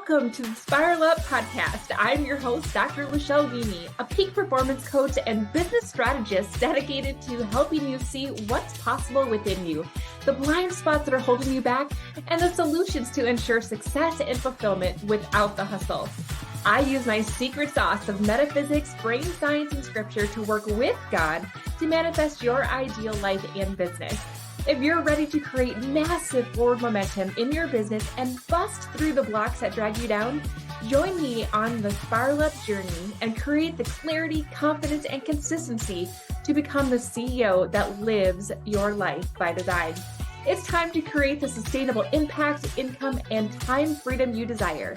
Welcome to the Spiral Up podcast. I'm your host, Dr. Lachelle Weemy, a peak performance coach and business strategist dedicated to helping you see what's possible within you, the blind spots that are holding you back, and the solutions to ensure success and fulfillment without the hustle. I use my secret sauce of metaphysics, brain science, and scripture to work with God to manifest your ideal life and business. If you're ready to create massive forward momentum in your business and bust through the blocks that drag you down, join me on the Spiral Up journey and create the clarity, confidence, and consistency to become the CEO that lives your life by design. It's time to create the sustainable impact, income, and time freedom you desire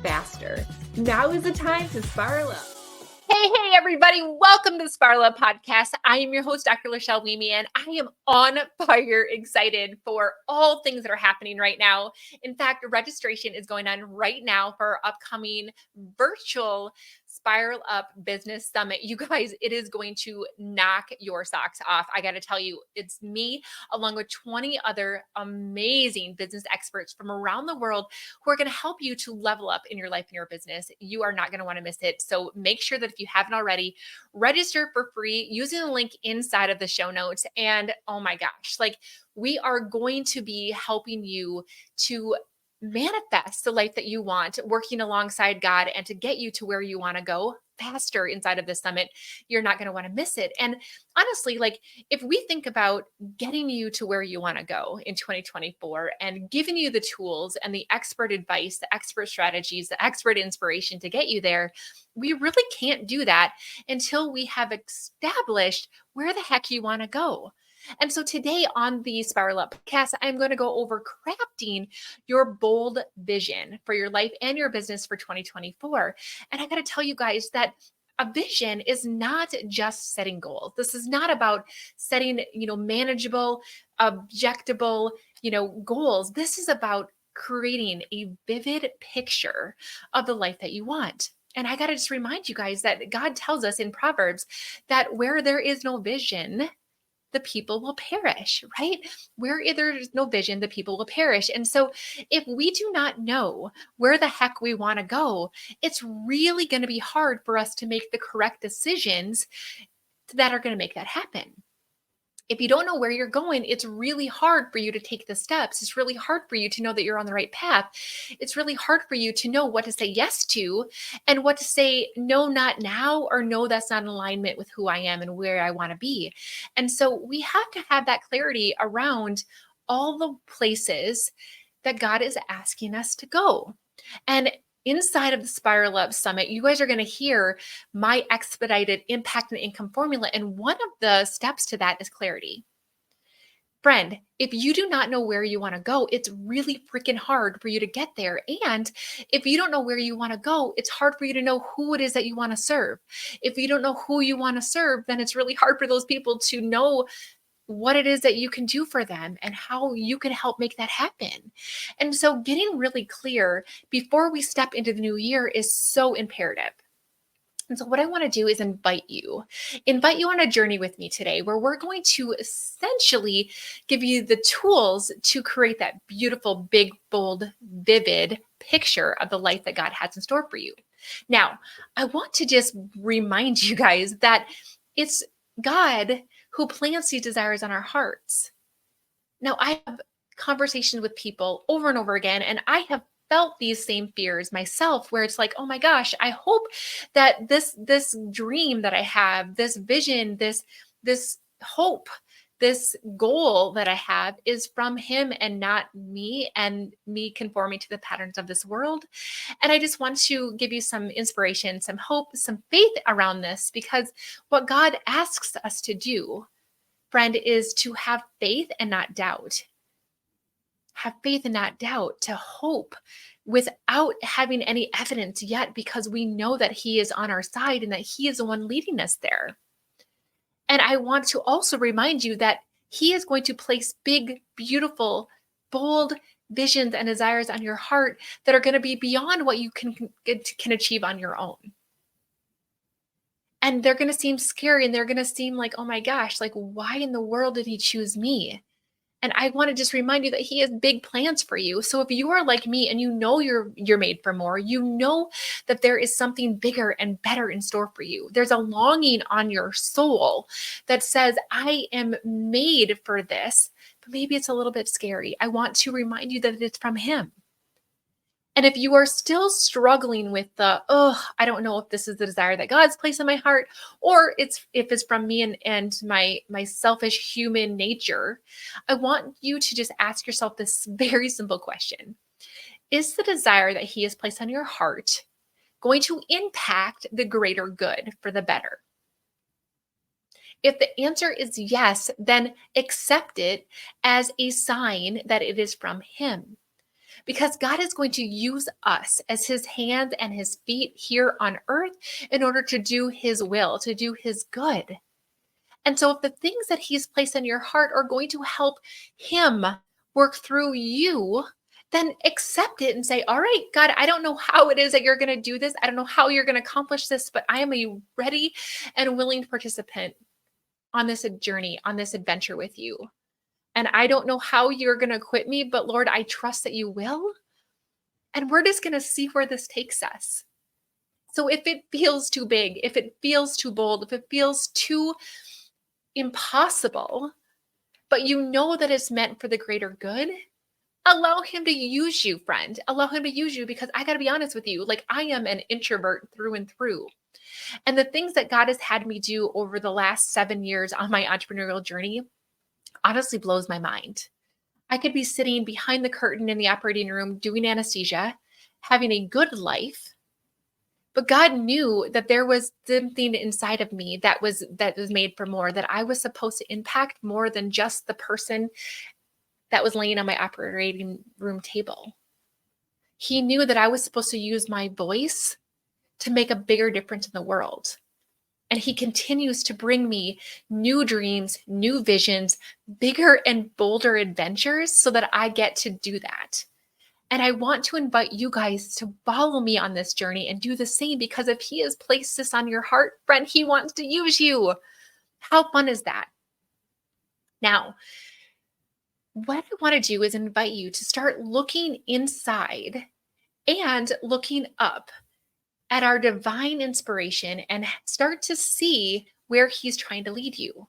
faster. Now is the time to spiral up. Hey, everybody. Welcome to the Spiral Up podcast. I am your host, Dr. Lachelle Weemy, and I am on fire excited for all things that are happening right now. In fact, registration is going on right now for our upcoming virtual Spiral Up Business Summit. You guys, it is going to knock your socks off. I got to tell you, it's me along with 20 other amazing business experts from around the world who are going to help you to level up in your life and your business. You are not going to want to miss it. So make sure that if you haven't already, register for free using the link inside of the show notes. And oh my gosh, we are going to be helping you to manifest the life that you want, working alongside God, and to get you to where you want to go faster inside of this summit. You're not going to want to miss it. And honestly, if we think about getting you to where you want to go in 2024 and giving you the tools and the expert advice, the expert strategies, the expert inspiration to get you there, we really can't do that until we have established where the heck you want to go. And so today on the Spiral Up podcast, I'm going to go over crafting your bold vision for your life and your business for 2024. And I got to tell you guys that a vision is not just setting goals. This is not about setting, manageable, objectable, goals. This is about creating a vivid picture of the life that you want. And I got to just remind you guys that God tells us in Proverbs that where there is no vision, the people will perish, right? Where there's no vision, the people will perish. And so if we do not know where the heck we want to go, it's really going to be hard for us to make the correct decisions that are going to make that happen. If you don't know where you're going, it's really hard for you to take the steps. It's really hard for you to know that you're on the right path. It's really hard for you to know what to say yes to and what to say no, not now, or no, that's not in alignment with who I am and where I want to be. And so we have to have that clarity around all the places that God is asking us to go. And inside of the Spiral Up Summit, you guys are going to hear my expedited impact and income formula. And one of the steps to that is clarity. Friend, if you do not know where you want to go, it's really freaking hard for you to get there. And if you don't know where you want to go, it's hard for you to know who it is that you want to serve. If you don't know who you want to serve, then it's really hard for those people to know what it is that you can do for them and how you can help make that happen. And so getting really clear before we step into the new year is so imperative. And so what I want to do is invite you on a journey with me today where we're going to essentially give you the tools to create that beautiful, big, bold, vivid picture of the life that God has in store for you. Now, I want to just remind you guys that it's God who plants these desires on our hearts. Now, I have conversations with people over and over again, and I have felt these same fears myself, where it's like, oh my gosh, I hope that this dream that I have, this vision, this hope, this goal that I have is from him and not me and me conforming to the patterns of this world. And I just want to give you some inspiration, some hope, some faith around this, because what God asks us to do, friend, is to have faith and not doubt. Have faith and not doubt, to hope without having any evidence yet, because we know that he is on our side and that he is the one leading us there. And I want to also remind you that he is going to place big, beautiful, bold visions and desires on your heart that are going to be beyond what you can achieve on your own. And they're going to seem scary, and they're going to seem like, oh my gosh, why in the world did he choose me? And I want to just remind you that he has big plans for you. So if you are like me and you know you're made for more, you know that there is something bigger and better in store for you. There's a longing on your soul that says, I am made for this, but maybe it's a little bit scary. I want to remind you that it's from him. And if you are still struggling with I don't know if this is the desire that God's placed in my heart, or if it's from me and my selfish human nature, I want you to just ask yourself this very simple question. Is the desire that he has placed on your heart going to impact the greater good for the better? If the answer is yes, then accept it as a sign that it is from him. Because God is going to use us as his hands and his feet here on earth in order to do his will, to do his good. And so if the things that he's placed in your heart are going to help him work through you, then accept it and say, all right, God, I don't know how it is that you're going to do this. I don't know how you're going to accomplish this, but I am a ready and willing participant on this journey, on this adventure with you. And I don't know how you're going to equip me, but Lord, I trust that you will. And we're just going to see where this takes us. So if it feels too big, if it feels too bold, if it feels too impossible, but you know that it's meant for the greater good, allow him to use you, friend. Allow him to use you, because I got to be honest with you, like, I am an introvert through and through. And the things that God has had me do over the last 7 years on my entrepreneurial journey honestly blows my mind. I could be sitting behind the curtain in the operating room doing anesthesia, having a good life, but God knew that there was something inside of me that was made for more, that I was supposed to impact more than just the person that was laying on my operating room table. He knew that I was supposed to use my voice to make a bigger difference in the world. And he continues to bring me new dreams, new visions, bigger and bolder adventures so that I get to do that. And I want to invite you guys to follow me on this journey and do the same, because if he has placed this on your heart, friend, he wants to use you. How fun is that? Now, what I want to do is invite you to start looking inside and looking up at our divine inspiration and start to see where he's trying to lead you.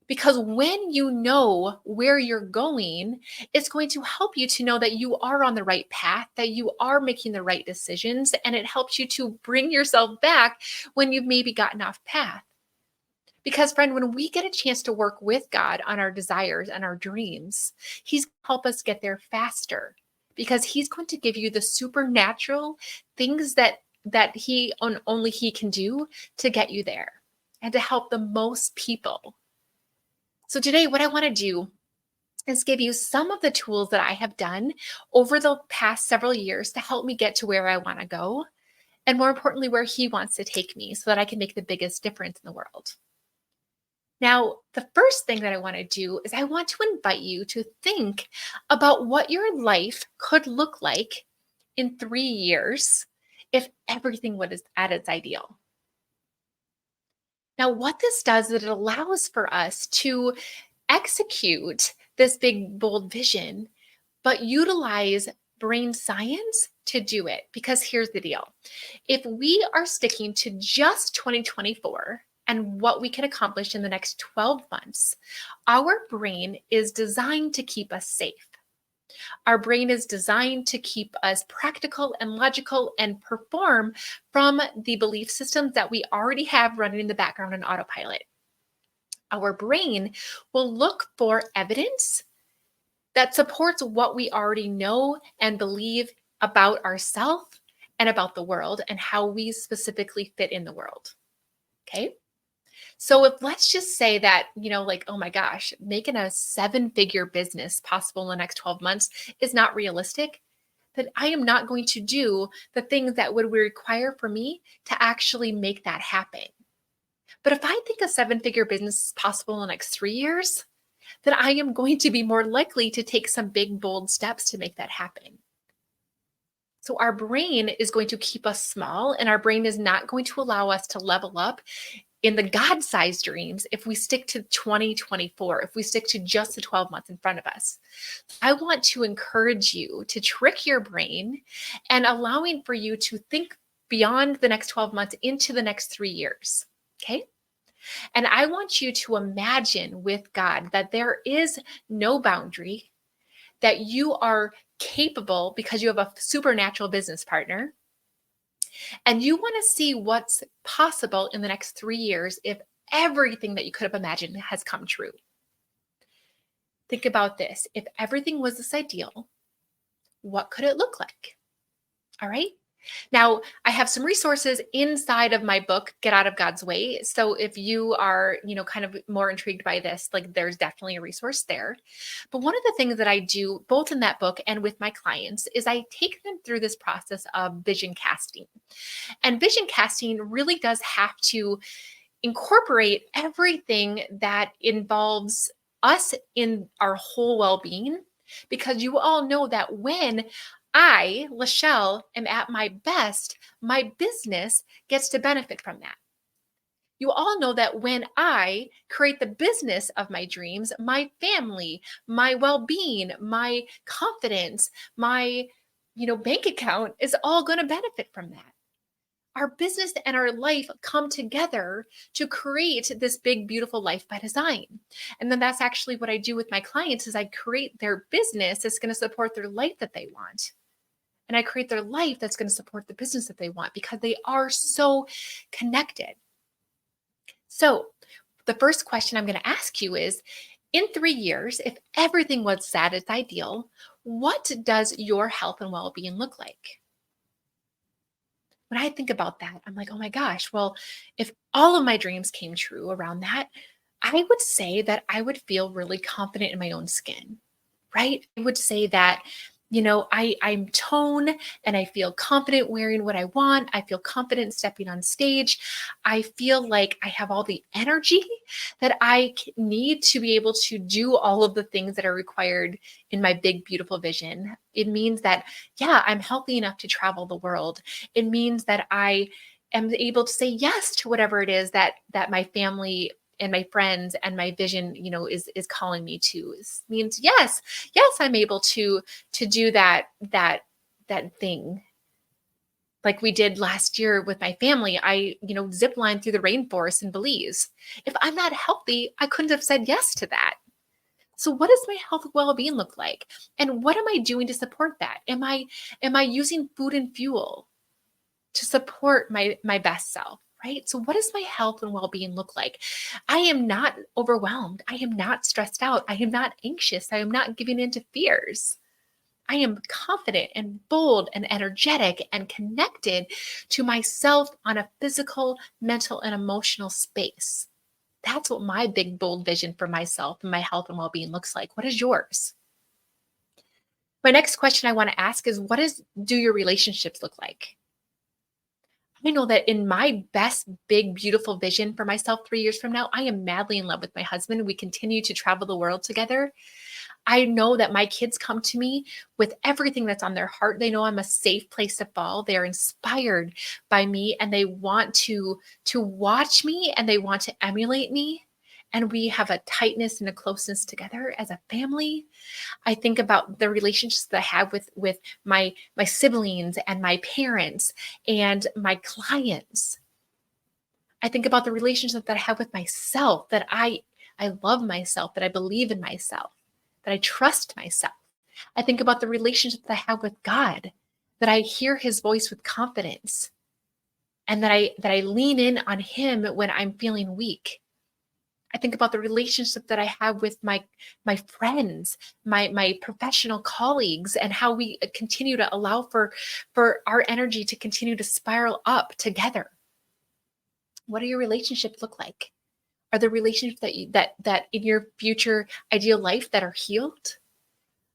Because when you know where you're going, it's going to help you to know that you are on the right path, that you are making the right decisions, and it helps you to bring yourself back when you've maybe gotten off path. Because, friend, when we get a chance to work with God on our desires and our dreams, he's going to help us get there faster, because he's going to give you the supernatural things that only he can do to get you there and to help the most people. So today, what I want to do is give you some of the tools that I have done over the past several years to help me get to where I want to go, and more importantly, where he wants to take me so that I can make the biggest difference in the world. Now, the first thing that I want to do is I want to invite you to think about what your life could look like in 3 years if everything was at its ideal. Now, what this does is it allows for us to execute this big, bold vision, but utilize brain science to do it. Because here's the deal. If we are sticking to just 2024 and what we can accomplish in the next 12 months, our brain is designed to keep us safe. Our brain is designed to keep us practical and logical and perform from the belief systems that we already have running in the background on autopilot. Our brain will look for evidence that supports what we already know and believe about ourselves and about the world and how we specifically fit in the world. Okay? So if let's just say that, like, oh my gosh, making a 7-figure business possible in the next 12 months is not realistic, then I am not going to do the things that would require for me to actually make that happen. But if I think a 7-figure business is possible in the next 3 years, then I am going to be more likely to take some big, bold steps to make that happen. So our brain is going to keep us small, and our brain is not going to allow us to level up in the God-sized dreams, if we stick to 2024, if we stick to just the 12 months in front of us, I want to encourage you to trick your brain and allowing for you to think beyond the next 12 months into the next 3 years. Okay. And I want you to imagine with God that there is no boundary, that you are capable because you have a supernatural business partner. And you want to see what's possible in the next 3 years if everything that you could have imagined has come true. Think about this. If everything was this ideal, what could it look like? All right. Now, I have some resources inside of my book, Get Out of God's Way. So if you are, kind of more intrigued by this, like there's definitely a resource there. But one of the things that I do both in that book and with my clients is I take them through this process of vision casting. And vision casting really does have to incorporate everything that involves us in our whole well-being, because you all know that when I, Lachelle, am at my best, my business gets to benefit from that. You all know that when I create the business of my dreams, my family, my well-being, my confidence, my, bank account is all going to benefit from that. Our business and our life come together to create this big, beautiful life by design. And then that's actually what I do with my clients is I create their business that's going to support their life that they want. And I create their life that's going to support the business that they want because they are so connected. So the first question I'm going to ask you is, in 3 years, if everything was at its ideal, what does your health and well-being look like? When I think about that, I'm like, oh my gosh, well, if all of my dreams came true around that, I would say that I would feel really confident in my own skin, right? I would say that, I'm tone and I feel confident wearing what I want. I feel confident stepping on stage. I feel like I have all the energy that I need to be able to do all of the things that are required in my big, beautiful vision. It means that, yeah, I'm healthy enough to travel the world. It means that I am able to say yes to whatever it is that my family and my friends and my vision, is calling me to. This means yes, I'm able to do that thing. Like we did last year with my family, I, zip lined through the rainforest in Belize. If I'm not healthy, I couldn't have said yes to that. So what does my health and well-being look like? And what am I doing to support that? Am I using food and fuel to support my best self? Right? So what does my health and well-being look like? I am not overwhelmed. I am not stressed out. I am not anxious. I am not giving in to fears. I am confident and bold and energetic and connected to myself on a physical, mental, and emotional space. That's what my big, bold vision for myself and my health and well-being looks like. What is yours? My next question I want to ask is, do your relationships look like? I know that in my best, big, beautiful vision for myself 3 years from now, I am madly in love with my husband. We continue to travel the world together. I know that my kids come to me with everything that's on their heart. They know I'm a safe place to fall. They're inspired by me and they want to watch me and they want to emulate me. And we have a tightness and a closeness together as a family. I think about the relationships that I have with my siblings and my parents and my clients. I think about the relationship that I have with myself, that I love myself, that I believe in myself, that I trust myself. I think about the relationship that I have with God, that I hear his voice with confidence and that I lean in on him when I'm feeling weak. I think about the relationship that I have with my friends, my professional colleagues, and how we continue to allow for our energy to continue to spiral up together. What do your relationships look like? Are there relationships that in your future ideal life that are healed?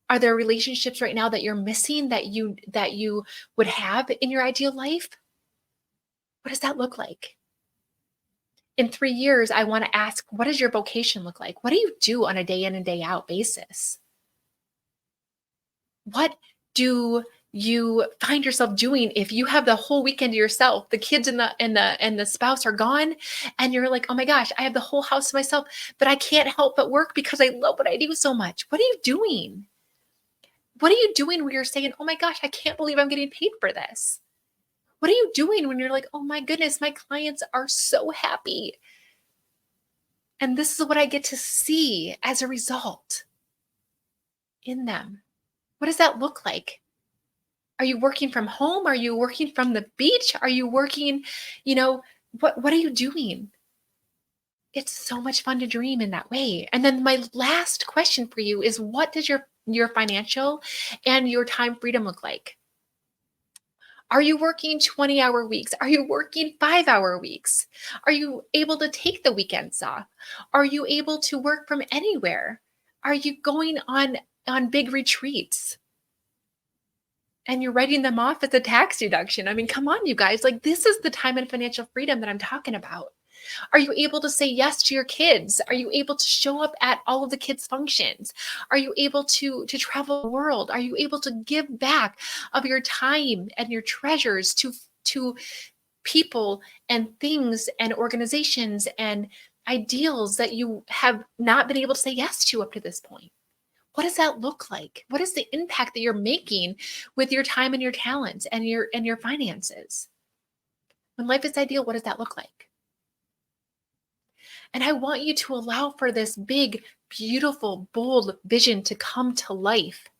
Are there relationships right now that you're missing that you would have in your ideal life? What does that look like? In 3 years, I want to ask, what does your vocation look like? What do you do on a day in and day out basis? What do you find yourself doing if you have the whole weekend to yourself, the kids and the spouse are gone, and you're like, oh my gosh, I have the whole house to myself, but I can't help but work because I love what I do so much. What are you doing? What are you doing where you're saying, oh my gosh, I can't believe I'm getting paid for this? What are you doing when you're like, oh my goodness, my clients are so happy, and this is what I get to see as a result in them? What does that look like? Are you working from home? Are you working from the beach? Are you working, what are you doing? It's so much fun to dream in that way. And then my last question for you is, what does your financial and your time freedom look like? Are you working 20-hour weeks? Are you working 5-hour weeks? Are you able to take the weekends off? Are you able to work from anywhere? Are you going on big retreats? And you're writing them off as a tax deduction. I mean, come on, you guys. Like, this is the time and financial freedom that I'm talking about. Are you able to say yes to your kids? Are you able to show up at all of the kids' functions? Are you able to travel the world? Are you able to give back of your time and your treasures to people and things and organizations and ideals that you have not been able to say yes to up to this point? What does that look like? What is the impact that you're making with your time and your talents and your finances? When life is ideal, what does that look like? And I want you to allow for this big, beautiful, bold vision to come to life.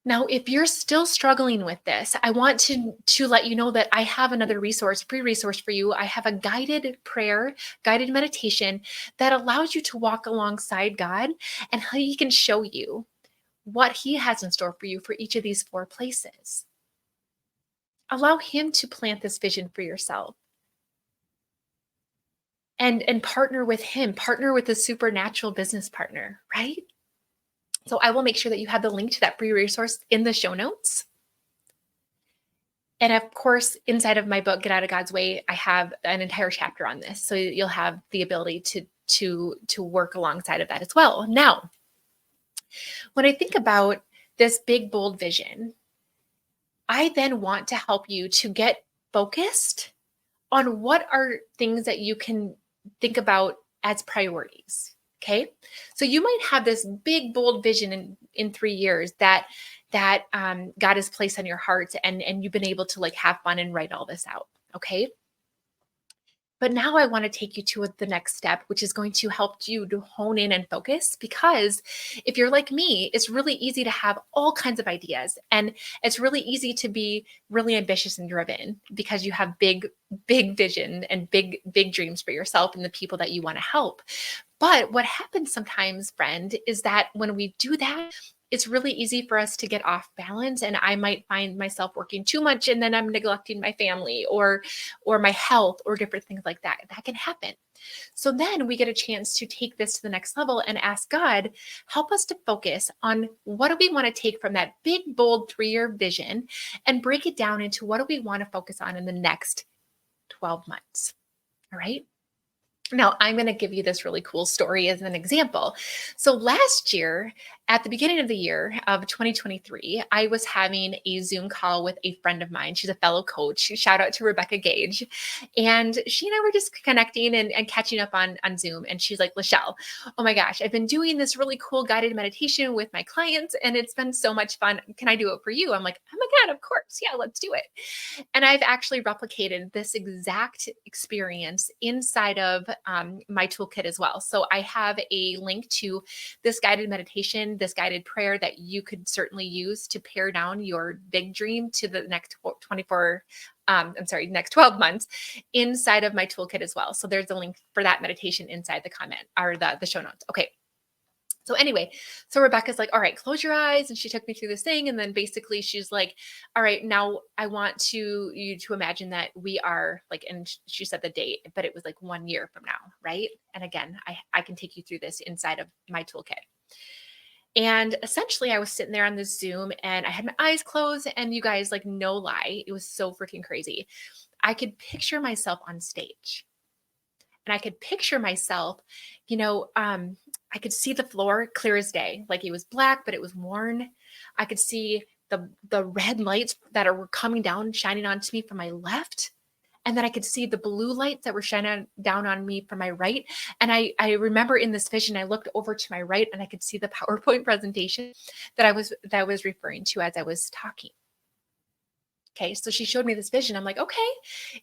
Now, if you're still struggling with this, I want to let you know that I have another free resource for you. I have a guided prayer, guided meditation that allows you to walk alongside God, and how He can show you what He has in store for you for each of these 4 places. Allow Him to plant this vision for yourself. And partner with Him, partner with a supernatural business partner, right? So I will make sure that you have the link to that free resource in the show notes. And of course, inside of my book, Get Out of God's Way, I have an entire chapter on this. So you'll have the ability to work alongside of that as well. Now, when I think about this big, bold vision, I then want to help you to get focused on what are things that you can think about as priorities. Okay. So you might have this big, bold vision in 3 years that God has placed on your heart, and you've been able to like have fun and write all this out. Okay. But now I want to take you to the next step, which is going to help you to hone in and focus, because if you're like me, it's really easy to have all kinds of ideas, and it's really easy to be really ambitious and driven because you have big vision and big dreams for yourself and the people that you want to help. But what happens sometimes, friend, is that when we do that, it's really easy for us to get off balance, and I might find myself working too much, and then I'm neglecting my family or my health or different things like that. That can happen. So then we get a chance to take this to the next level and ask God, help us to focus on what do we want to take from that big, bold 3-year vision and break it down into what do we want to focus on in the next 12 months. All right. Now, I'm going to give you this really cool story as an example. So last year, at the beginning of the year of 2023, I was having a Zoom call with a friend of mine. She's a fellow coach. Shout out to Rebecca Gage. And she and I were just connecting and catching up on Zoom. And she's like, Lachelle, oh my gosh, I've been doing this really cool guided meditation with my clients, and it's been so much fun. Can I do it for you? I'm like, oh my God, of course. Yeah, let's do it. And I've actually replicated this exact experience inside of my toolkit as well. So I have a link to this guided meditation, this guided prayer that you could certainly use to pare down your big dream to the next next 12 months inside of my toolkit as well. So there's a link for that meditation inside the comment or the show notes. Okay. So anyway, so Rebecca's like, all right, close your eyes. And she took me through this thing. And then basically she's like, all right, now I want you to imagine that we are like, and she said the date, but it was like 1 year from now. Right. And again, I can take you through this inside of my toolkit. And essentially I was sitting there on this Zoom and I had my eyes closed, and you guys, like, no lie, it was so freaking crazy. I could picture myself on stage, and I could picture myself, I could see the floor clear as day. Like, it was black, but it was worn. I could see the red lights that were coming down, shining onto me from my left. And then I could see the blue lights that were shining down on me from my right. And I remember in this vision, I looked over to my right and I could see the PowerPoint presentation that I was referring to as I was talking. Okay, so she showed me this vision. I'm like, okay,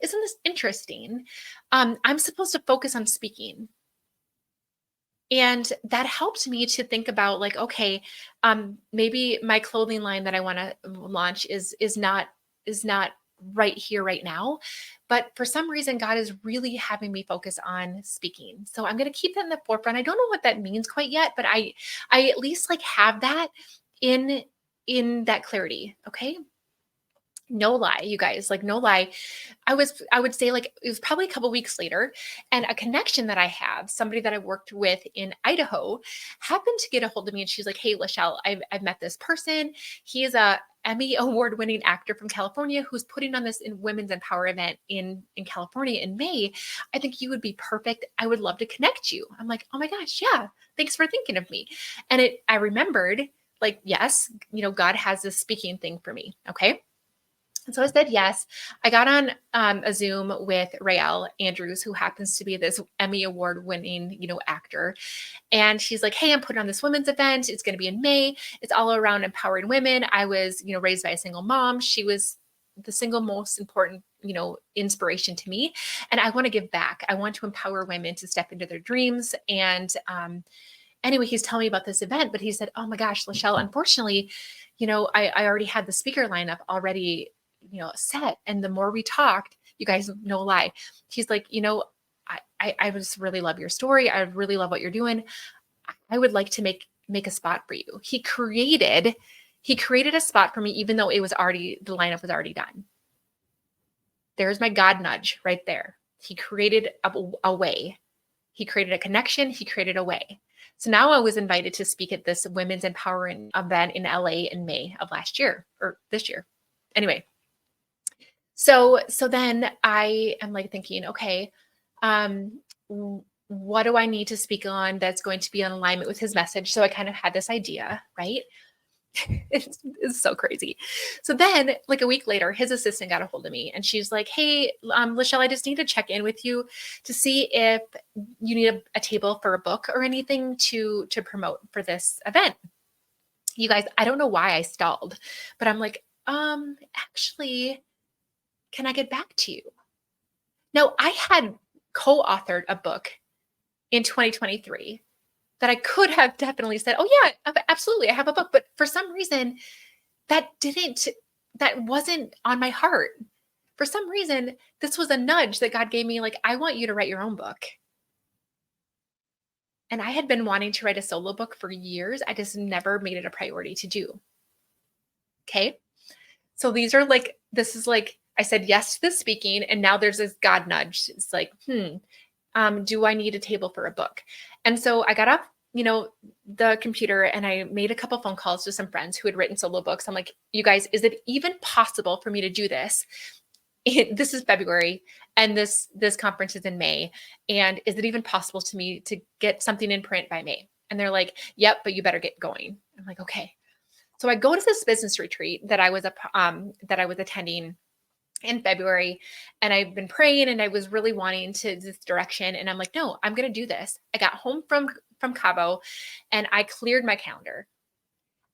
isn't this interesting? I'm supposed to focus on speaking. And that helped me to think about like, okay, maybe my clothing line that I want to launch is not right here, right now. But for some reason, God is really having me focus on speaking. So I'm going to keep that in the forefront. I don't know what that means quite yet, but I at least like have that in that clarity. Okay. No lie, you guys, like no lie. I would say like it was probably a couple weeks later, and a connection that I have, somebody that I worked with in Idaho, happened to get a hold of me, and she's like, "Hey, Lachelle, I've met this person. He is a Emmy award-winning actor from California who's putting on this in women's empower event in California in May. I think you would be perfect. I would love to connect you." I'm like, "Oh my gosh, yeah, thanks for thinking of me." And I remembered like, yes, God has this speaking thing for me. Okay. And so I said yes. I got on a Zoom with Raelle Andrews, who happens to be this Emmy award winning, actor. And she's like, "Hey, I'm putting on this women's event. It's going to be in May. It's all around empowering women. I was, raised by a single mom. She was the single most important, inspiration to me. And I want to give back. I want to empower women to step into their dreams." And anyway, he's telling me about this event, but he said, "Oh my gosh, Lachelle, unfortunately, I already had the speaker lineup already set. And the more we talked, you guys, no lie, he's like, I just really love your story. I really love what you're doing. I would like to make a spot for you." He created a spot for me, even though the lineup was already done. There's my God nudge right there. He created a way. He created a connection. He created a way. So now I was invited to speak at this women's empowering event in LA in May of last year or this year. Anyway, so then I am like thinking, okay, what do I need to speak on that's going to be in alignment with his message? So I kind of had this idea, right? It's so crazy. So then like a week later, his assistant got a hold of me and she's like, "Hey, Lachelle, I just need to check in with you to see if you need a table for a book or anything to promote for this event." You guys, I don't know why I stalled, but I'm like, actually, can I get back to you? Now, I had co-authored a book in 2023 that I could have definitely said, "Oh yeah, absolutely, I have a book." But for some reason, that wasn't on my heart. For some reason, this was a nudge that God gave me, like, "I want you to write your own book." And I had been wanting to write a solo book for years. I just never made it a priority to do. Okay. So this is like, I said yes to the speaking, and now there's this God nudge. It's like, do I need a table for a book? And so I got off, the computer, and I made a couple phone calls to some friends who had written solo books. I'm like, "You guys, is it even possible for me to do this? This is February, and this conference is in May. And is it even possible to me to get something in print by May?" And they're like, "Yep, but you better get going." I'm like, "Okay." So I go to this business retreat that I was attending in February, and I've been praying, and I was really wanting to this direction. And I'm like, "No, I'm going to do this." I got home from Cabo, and I cleared my calendar.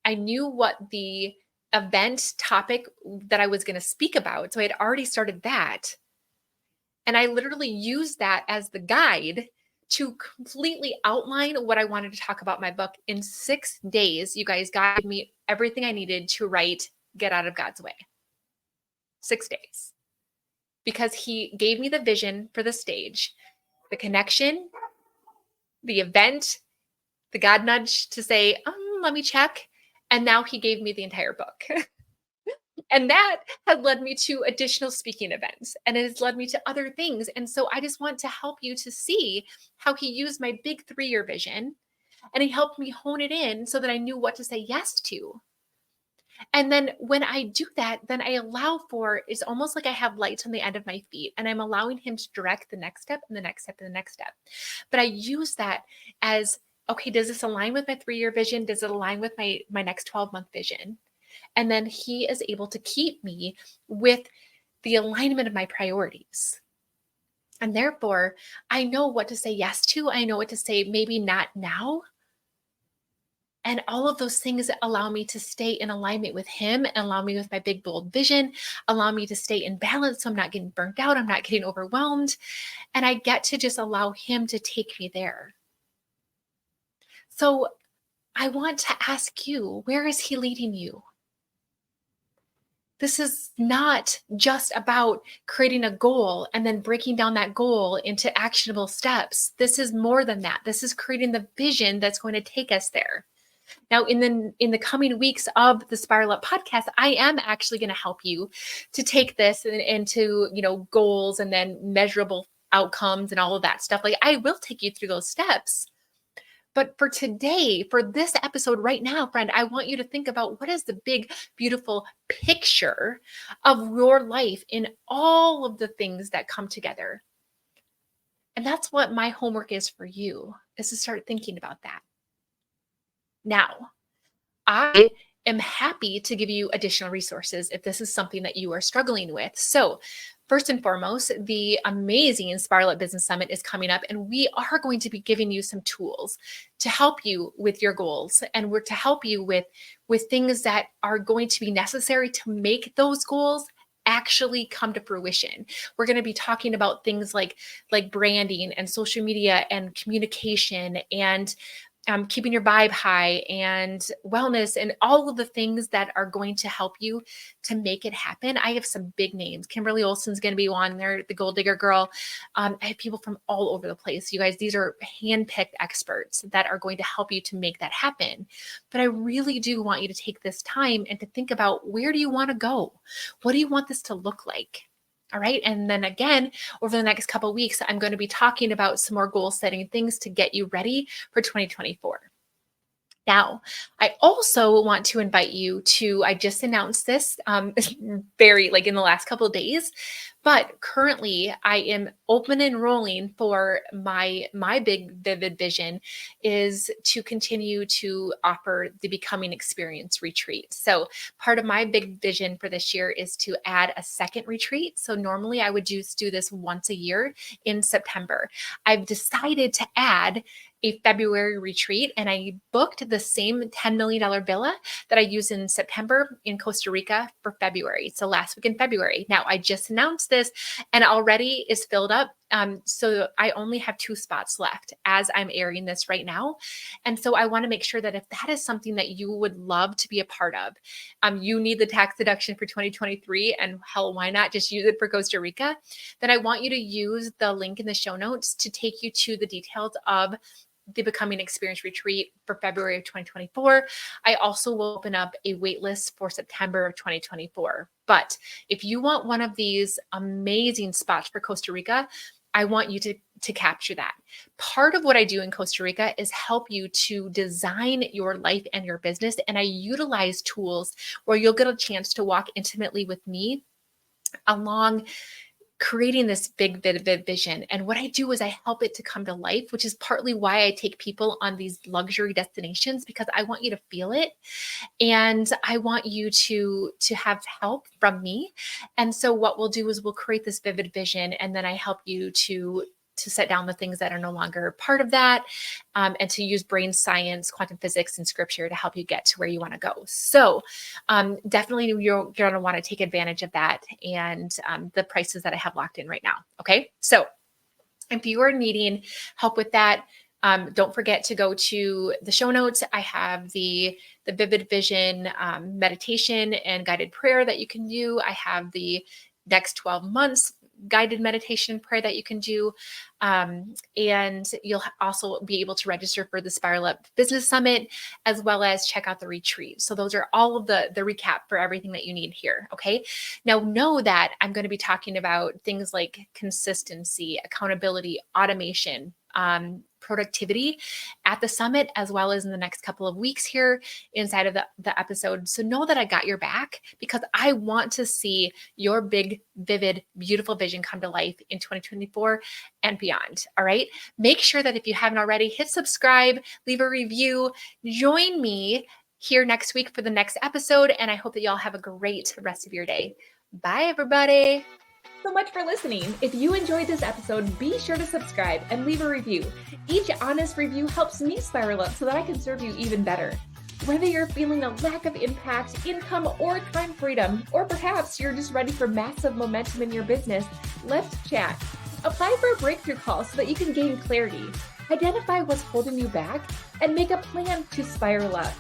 I knew what the event topic that I was going to speak about. So I had already started that. And I literally used that as the guide to completely outline what I wanted to talk about my book in 6 days. You guys got me everything I needed to write Get Out of God's Way. 6 days. Because he gave me the vision for the stage, the connection, the event, the God nudge to say, let me check. And now he gave me the entire book. And that has led me to additional speaking events, and it has led me to other things. And so I just want to help you to see how he used my big 3-year vision, and he helped me hone it in so that I knew what to say yes to. And then when I do that, then I allow for, it's almost like I have lights on the end of my feet, and I'm allowing him to direct the next step and the next step and the next step. But I use that as, okay, does this align with my 3-year vision? Does it align with my next 12-month vision? And then he is able to keep me with the alignment of my priorities. And therefore, I know what to say yes to. I know what to say, maybe not now. And all of those things allow me to stay in alignment with him and allow me with my big, bold vision, allow me to stay in balance. So I'm not getting burnt out. I'm not getting overwhelmed. And I get to just allow him to take me there. So I want to ask you, where is he leading you? This is not just about creating a goal and then breaking down that goal into actionable steps. This is more than that. This is creating the vision that's going to take us there. Now, in the coming weeks of the Spiral Up podcast, I am actually going to help you to take this into, goals and then measurable outcomes and all of that stuff. Like, I will take you through those steps. But for today, for this episode right now, friend, I want you to think about what is the big, beautiful picture of your life in all of the things that come together. And that's what my homework is for you, is to start thinking about that. Now, I am happy to give you additional resources if this is something that you are struggling with. So first and foremost, the amazing Spiral Up Business Summit is coming up, and we are going to be giving you some tools to help you with your goals, and we're to help you with things that are going to be necessary to make those goals actually come to fruition. We're going to be talking about things like branding and social media and communication and keeping your vibe high and wellness and all of the things that are going to help you to make it happen. I have some big names. Kimberly Olsen's going to be on there, the Gold Digger Girl. I have people from all over the place. You guys, these are handpicked experts that are going to help you to make that happen. But I really do want you to take this time and to think about, where do you want to go? What do you want this to look like? All right. And then again, over the next couple of weeks, I'm going to be talking about some more goal setting things to get you ready for 2024. Now, I also want to invite you to, I just announced this very in the last couple of days, but currently I am open and rolling for my big vivid vision is to continue to offer the Becoming Experience retreat. So part of my big vision for this year is to add a second retreat. So normally I would just do this once a year in September. I've decided to add a February retreat, and I booked the same $10 million villa that I used in September in Costa Rica for February. So last week in February. Now I just announced this and already is filled up. So I only have 2 spots left as I'm airing this right now. And so I want to make sure that if that is something that you would love to be a part of, you need the tax deduction for 2023, and hell, why not just use it for Costa Rica? Then I want you to use the link in the show notes to take you to the details of the Becoming Experience retreat for February of 2024. I also will open up a wait list for September of 2024. But if you want one of these amazing spots for Costa Rica, I want you to capture that. Part of what I do in Costa Rica is help you to design your life and your business. And I utilize tools where you'll get a chance to walk intimately with me along creating this big vivid vision. And what I do is I help it to come to life, which is partly why I take people on these luxury destinations, because I want you to feel it. And I want you to have help from me. And so what we'll do is we'll create this vivid vision, and then I help you to set down the things that are no longer part of that, and to use brain science, quantum physics, and scripture to help you get to where you want to go. So definitely you're going to want to take advantage of that and the prices that I have locked in right now. Okay. So if you are needing help with that, don't forget to go to the show notes. I have the Vivid Vision meditation and guided prayer that you can do. I have the next 12 months guided meditation prayer that you can do. And you'll also be able to register for the Spiral Up Business Summit, as well as check out the retreat. So those are all of the recap for everything that you need here. Okay. Now know that I'm going to be talking about things like consistency, accountability, automation, productivity at the summit, as well as in the next couple of weeks here inside of the episode. So know that I got your back, because I want to see your big, vivid, beautiful vision come to life in 2024 and beyond. All right. Make sure that if you haven't already, hit subscribe, leave a review, join me here next week for the next episode. And I hope that y'all have a great rest of your day. Bye, everybody. So much for listening. If you enjoyed this episode, be sure to subscribe and leave a review. Each honest review helps me spiral up so that I can serve you even better. Whether you're feeling a lack of impact, income, or time freedom, or perhaps you're just ready for massive momentum in your business, let's chat. Apply for a breakthrough call so that you can gain clarity, identify what's holding you back, and make a plan to spiral up.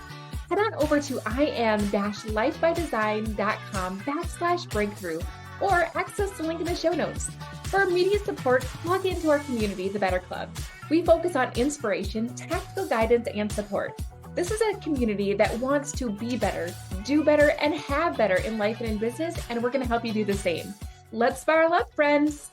Head on over to im-lifebydesign.com/breakthrough or access the link in the show notes. For immediate support, plug into our community, the Better Club. We focus on inspiration, tactical guidance, and support. This is a community that wants to be better, do better, and have better in life and in business, and we're going to help you do the same. Let's spiral up, friends.